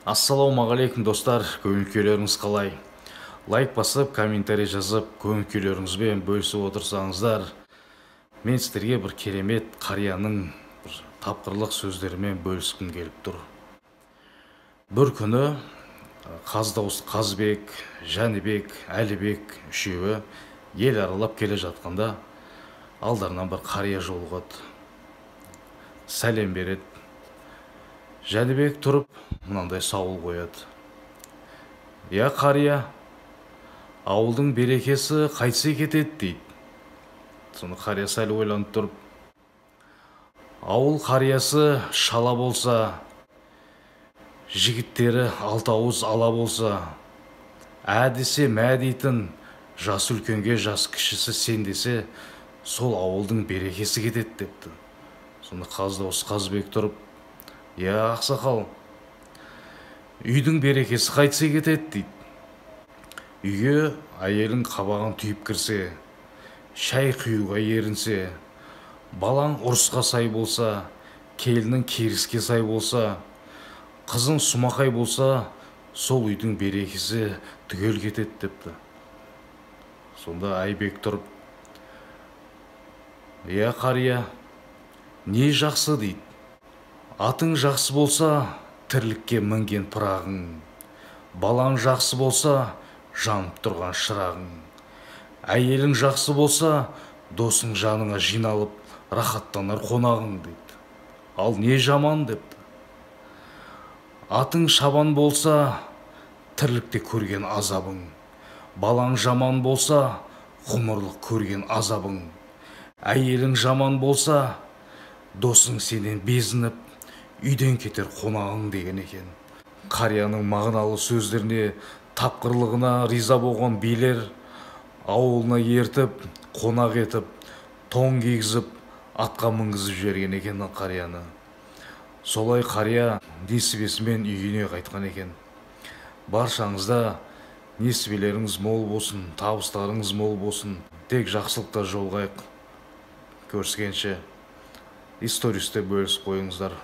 Ассалаумағалейкум достар, көңіл-күйлеріңіз қалай? Лайк басып, комментарий жазып, көңіл-күйлеріңізбен бөлісіп отырсаңыздар, мен сіздерге бір керемет қарияның бір тапқырлық сөздерімен бөліскім келіп тұр. Бір күні Қазбек, Жәнібек, Әлібек үшеуі ел аралап келе жатқанда, алдарынан бір қария жолығады. Сәлем береді. Жәнібек тұрып, мынандай сауал қояды. Я қария, ауылдың берекесі қайтсе кетеді дейді. Соны қария сәл ойланып тұрып, ауыл қариясы шала болса, жігіттері алты ауыз ала болса, десе мә дейтін, жас үлкенге жас кішісі сен десе, сол ауылдың берекесі кетеді депті. Соны Қазбек тұрып, я ақсақал, үйдің берекесі қайтсе кетеді дейді. Үйге әйелің қабағын түйіп кірсе, шай құюға ерінсе, балаң ұрысқа сай болса, келінің керіске сай болса, қызың сумақай болса, сол үйдің берекесі түгел кетеді депті. Сонда Айбек тұрып, я қария, не жақсы дейді. Атың жақсы болса, тірлікке мінген пырағың. Балаң жақсы болса, жанып тұрған шырағың. Әйелің жақсы болса, досың жаныңа жиналып, рахаттанар қонағың дейді. Ал не жаман депті. Атың шабан болса, тірлікте көрген азабың. Балаң жаман болса, ғұмырлық көрген азабың. Әйелің жаман болса, досың сенен безініп, үйден кетер қонағың деген екен. Қарияның мағыналы сөздеріне, тапқырлығына риза болған билер ауылына ертіп, қонақ етіп, тоң кигізіп, атқа мінгізіп жіберген екен қарияны. Солай қария несібесімен үйіне қайтқан екен. Баршаңызда несібелеріңіз мол болсын, табыстарыңыз мол болсын. Тек жақсылықта жолығайық. Көріскенше, истористе бөлісіп қойыңыздар.